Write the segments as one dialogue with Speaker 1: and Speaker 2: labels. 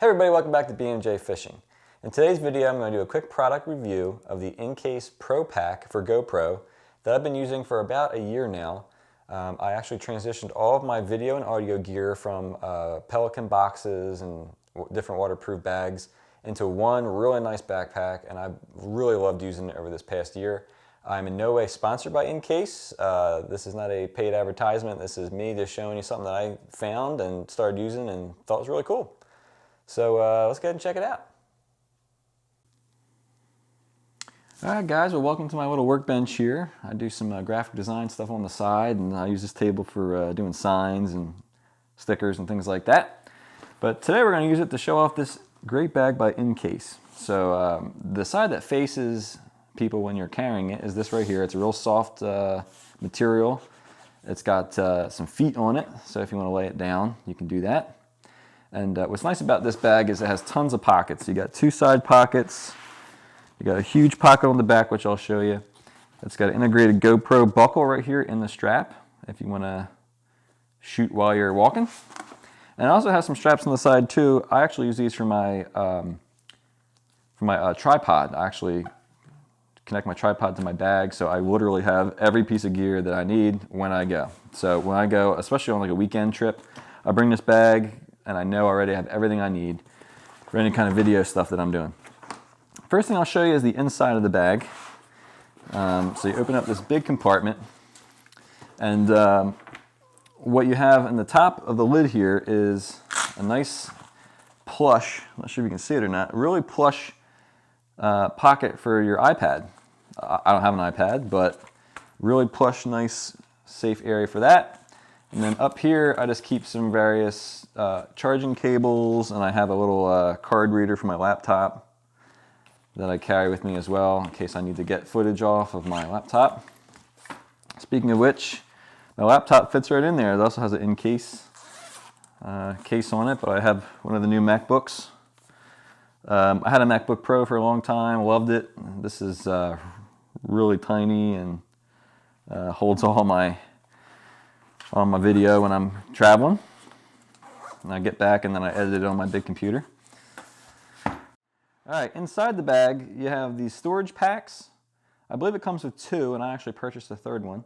Speaker 1: Hey everybody, welcome back to BMJ Fishing. In today's video, I'm going to do a quick product review of the Incase Pro Pack for GoPro that I've been using for about a year now. I actually transitioned all of my video and audio gear from Pelican boxes and different waterproof bags into one really nice backpack, and I've really loved using it over this past year. I'm in no way sponsored by Incase. This is not a paid advertisement. This is me just showing you something that I found and started using and thought was really cool. So let's go ahead and check it out. Alright guys, well welcome to my little workbench here. I do some graphic design stuff on the side, and I use this table for doing signs and stickers and things like that. But today we're going to use it to show off this great bag by Incase. So the side that faces people when you're carrying it is this right here. It's a real soft material. It's got some feet on it, so if you want to lay it down you can do that. And what's nice about this bag is it has tons of pockets. You got two side pockets. You got a huge pocket on the back, which I'll show you. It's got an integrated GoPro buckle right here in the strap if you want to shoot while you're walking. And it also has some straps on the side too. I actually use these for my tripod. I actually connect my tripod to my bag, so I literally have every piece of gear that I need when I go. So when I go, especially on like a weekend trip, I bring this bag and I know already I have everything I need for any kind of video stuff that I'm doing. First thing I'll show you is the inside of the bag. So you open up this big compartment, and what you have in the top of the lid here is a nice plush, I'm not sure if you can see it or not, really plush pocket for your iPad. I don't have an iPad, but really plush, nice, safe area for that. And then up here, I just keep some various charging cables, and I have a little card reader for my laptop that I carry with me as well in case I need to get footage off of my laptop. Speaking of which, my laptop fits right in there. It also has an Incase case on it, but I have one of the new MacBooks. I had a MacBook Pro for a long time, loved it. This is really tiny and holds all my video when I'm traveling. And I get back and then I edit it on my big computer. Alright, inside the bag you have these storage packs. I believe it comes with two, and I actually purchased a third one.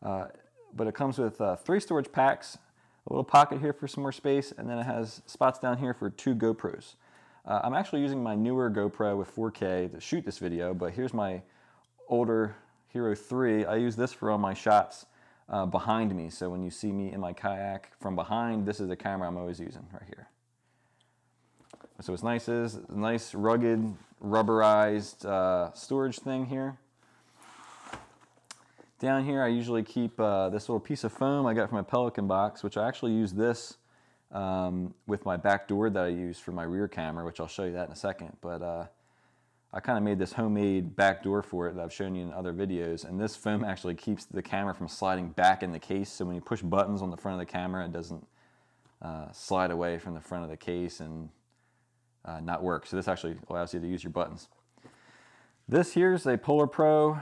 Speaker 1: But it comes with 3 storage packs, a little pocket here for some more space, and then it has spots down here for 2 GoPros. I'm actually using my newer GoPro with 4K to shoot this video, but here's my older Hero 3. I use this for all my shots behind me, so when you see me in my kayak from behind, this is the camera I'm always using right here. So what's nice is a nice rugged rubberized storage thing here. Down here I usually keep this little piece of foam I got from my Pelican box, which I actually use this with my back door that I use for my rear camera, which I'll show you that in a second. But I kind of made this homemade back door for it that I've shown you in other videos, and this foam actually keeps the camera from sliding back in the case, so when you push buttons on the front of the camera it doesn't slide away from the front of the case and not work. So this actually allows you to use your buttons. This here is a Polar Pro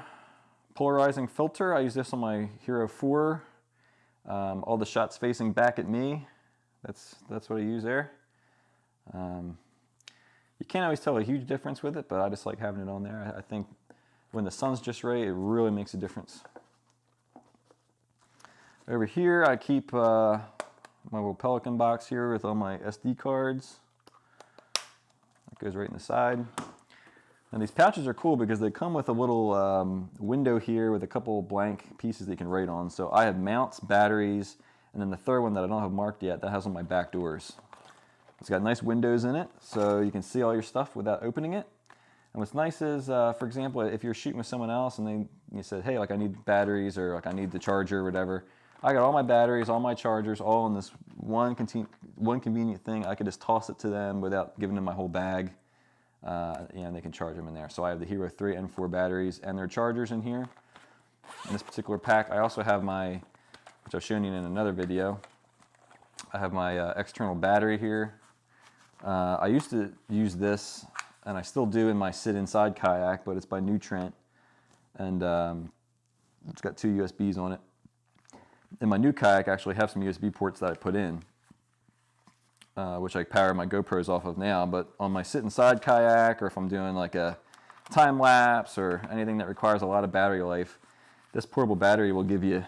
Speaker 1: polarizing filter. I use this on my Hero 4. All the shots facing back at me. That's what I use there. You can't always tell a huge difference with it, but I just like having it on there. I think when the sun's just right, it really makes a difference. Over here I keep my little Pelican box here with all my SD cards. Goes right in the side. And these pouches are cool because they come with a little window here with a couple blank pieces that you can write on. So I have mounts, batteries, and then the third one that I don't have marked yet, that has on my back doors. It's got nice windows in it, so you can see all your stuff without opening it. And what's nice is, for example, if you're shooting with someone else and you said, hey, like I need batteries, or like I need the charger or whatever, I got all my batteries, all my chargers, all in this one convenient thing. I could just toss it to them without giving them my whole bag. And they can charge them in there. So I have the Hero 3 and 4 batteries and their chargers in here. In this particular pack, I also have my, which I've shown you in another video, I have my external battery here. I used to use this, and I still do in my sit inside kayak, but it's by Nutrient, and it's got 2 USBs on it. In my new kayak, I actually have some USB ports that I put in. which I power my GoPros off of now, but on my sit inside kayak, or if I'm doing like a time lapse or anything that requires a lot of battery life, this portable battery will give you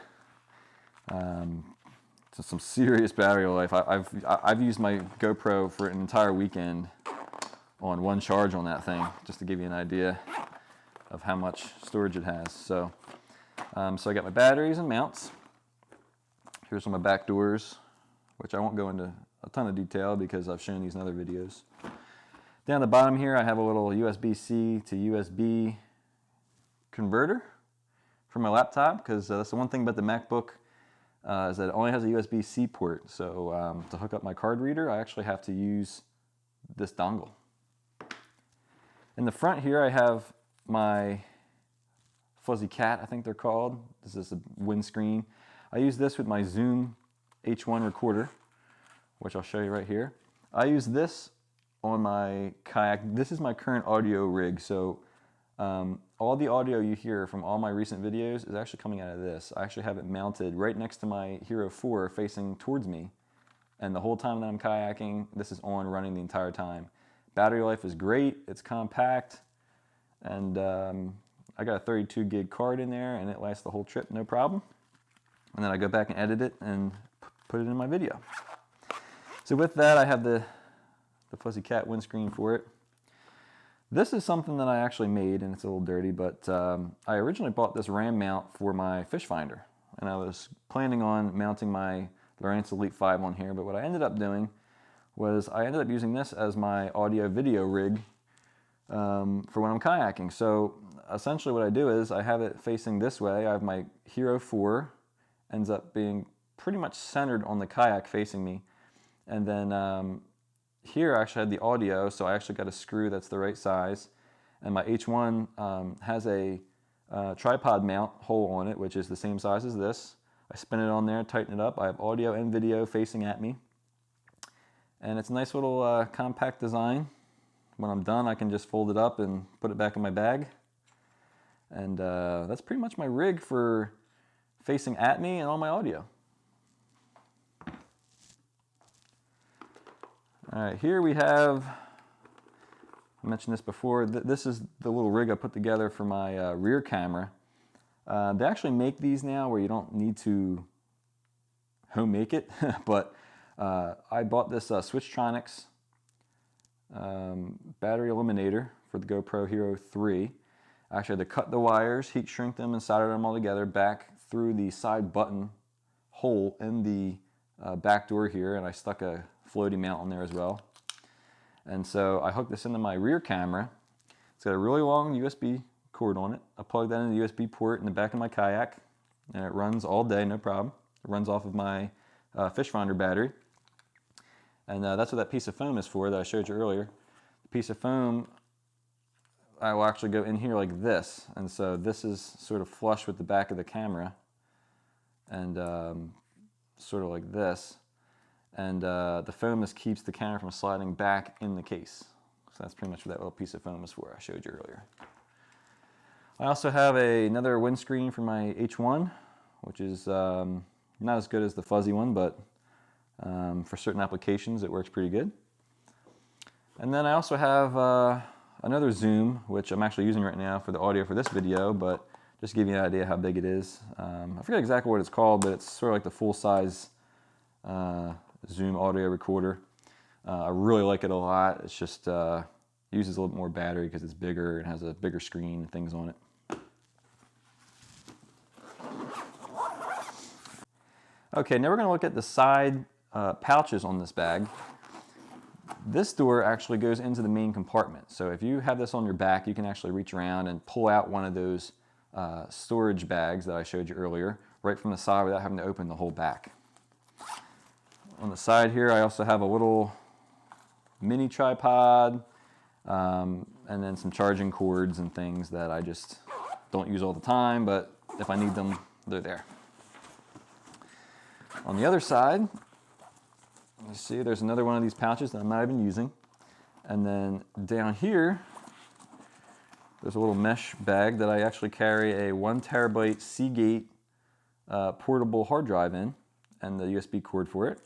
Speaker 1: some serious battery life. I've used my GoPro for an entire weekend on one charge on that thing, just to give you an idea of how much storage it has. So I got my batteries and mounts. Here's some of my back doors, which I won't go into a ton of detail because I've shown these in other videos. Down the bottom here, I have a little USB-C to USB converter for my laptop, because that's the one thing about the MacBook is that it only has a USB-C port. So to hook up my card reader, I actually have to use this dongle. In the front here, I have my Fuzzy Cat, I think they're called. This is a windscreen. I use this with my Zoom H1 recorder, which I'll show you right here. I use this on my kayak. This is my current audio rig, so all the audio you hear from all my recent videos is actually coming out of this. I actually have it mounted right next to my Hero 4 facing towards me, and the whole time that I'm kayaking, this is on, running the entire time. Battery life is great, it's compact, and I got a 32 gig card in there, and it lasts the whole trip, no problem. And then I go back and edit it and put it in my video. So with that, I have the Fuzzy Cat windscreen for it. This is something that I actually made, and it's a little dirty, but I originally bought this RAM mount for my fish finder, and I was planning on mounting my Lowrance Elite 5 on here, but what I ended up doing was I ended up using this as my audio video rig for when I'm kayaking. So essentially what I do is I have it facing this way. I have my Hero 4, ends up being pretty much centered on the kayak facing me, and then here I actually had the audio, so I actually got a screw that's the right size, and my H1 has a tripod mount hole on it, which is the same size as this. I spin it on there, tighten it up. I have audio and video facing at me, and it's a nice little compact design. When I'm done, I can just fold it up and put it back in my bag, and that's pretty much my rig for facing at me and all my audio. All right, here we have, I mentioned this before, this is the little rig I put together for my rear camera. They actually make these now where you don't need to home make it, but I bought this Switchtronics battery eliminator for the GoPro Hero 3. I actually had to cut the wires, heat shrink them, and solder them all together back through the side button hole in the back door here, and I stuck a floaty mount on there as well. And so I hooked this into my rear camera. It's got a really long USB cord on it. I plug that in the USB port in the back of my kayak, and it runs all day, no problem. It runs off of my fish finder battery. And that's what that piece of foam is for that I showed you earlier. The piece of foam, I will actually go in here like this, and so this is sort of flush with the back of the camera, and sort of like this. And the foam just keeps the camera from sliding back in the case. So that's pretty much what that little piece of foam is for I showed you earlier. I also have another windscreen for my H1, which is not as good as the fuzzy one, but for certain applications it works pretty good. And then I also have another zoom, which I'm actually using right now for the audio for this video, but just to give you an idea how big it is. I forget exactly what it's called, but it's sort of like the full-size Zoom audio recorder. I really like it a lot. It's just uses a little bit more battery because it's bigger and has a bigger screen and things on it. Okay, now we're going to look at the side pouches on this bag. This door actually goes into the main compartment. So if you have this on your back, you can actually reach around and pull out one of those storage bags that I showed you earlier right from the side without having to open the whole back. On the side here, I also have a little mini tripod, and then some charging cords and things that I just don't use all the time, but if I need them, they're there. On the other side, you see there's another one of these pouches that I'm not even using. And then down here, there's a little mesh bag that I actually carry a 1 terabyte Seagate portable hard drive in, and the USB cord for it.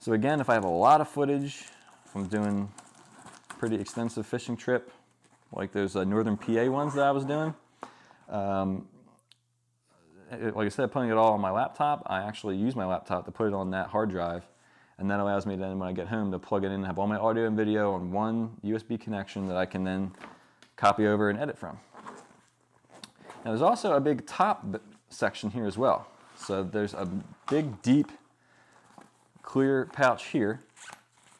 Speaker 1: So again, if I have a lot of footage, if I'm doing a pretty extensive fishing trip, like those northern PA ones that I was doing, like I said, putting it all on my laptop, I actually use my laptop to put it on that hard drive, and that allows me then when I get home to plug it in and have all my audio and video on one USB connection that I can then copy over and edit from. Now there's also a big top section here as well. So there's a big, deep, clear pouch here.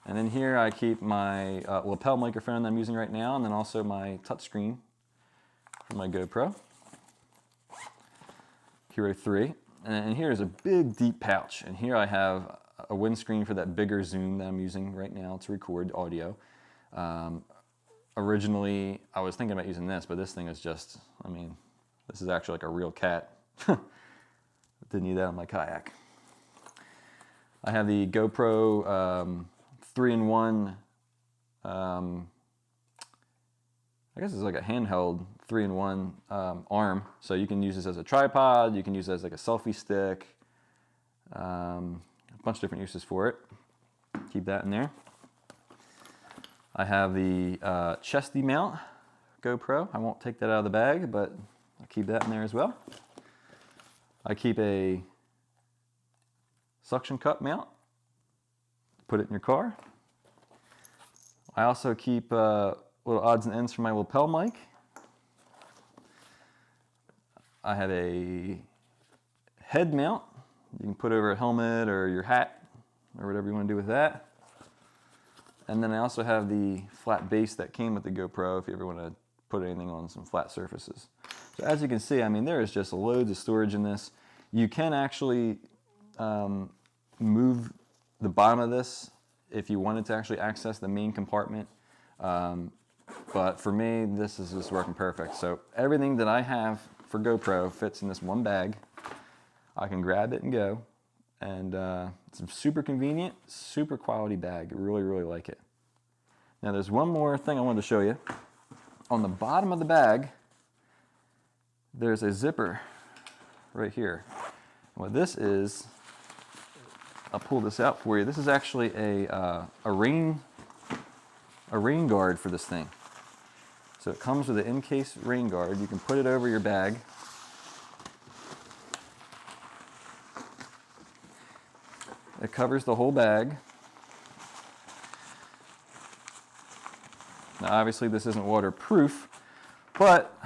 Speaker 1: And then here I keep my lapel microphone that I'm using right now, and then also my touchscreen for my GoPro Hero 3. And here is a big, deep pouch. And here I have a windscreen for that bigger zoom that I'm using right now to record audio. Originally, I was thinking about using this, but this thing is just, I mean, this is actually like a real cat. Didn't need that on my kayak. I have the GoPro 3-in-1, I guess it's like a handheld 3-in-1 arm. So you can use this as a tripod, you can use it as like a selfie stick, a bunch of different uses for it. Keep that in there. I have the chesty mount GoPro. I won't take that out of the bag, but I'll keep that in there as well. I keep a suction cup mount. Put it in your car. I also keep little odds and ends for my lapel mic. I have a head mount. You can put over a helmet or your hat or whatever you want to do with that. And then I also have the flat base that came with the GoPro if you ever want to put anything on some flat surfaces. So as you can see, I mean, there is just loads of storage in this. You can actually move the bottom of this if you wanted to actually access the main compartment. But for me, this is just working perfect. So everything that I have for GoPro fits in this one bag. I can grab it and go. And it's super convenient, super quality bag. I really, really like it. Now there's one more thing I wanted to show you. On the bottom of the bag, there's a zipper right here. What this is, I'll pull this out for you. This is actually a rain guard for this thing. So it comes with an Incase rain guard. You can put it over your bag. It covers the whole bag. Now obviously this isn't waterproof, but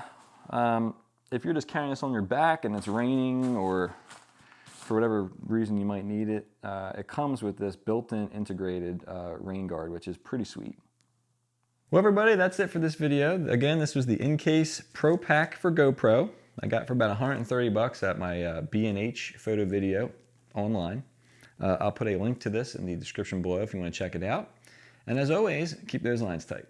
Speaker 1: if you're just carrying this on your back and it's raining or for whatever reason you might need it, it comes with this built-in integrated rain guard, which is pretty sweet. Well everybody, that's it for this video. Again, this was the Incase Pro Pack for GoPro. I got for about 130 bucks at my B&H photo video online. I'll put a link to this in the description below if you want to check it out. And as always, keep those lines tight.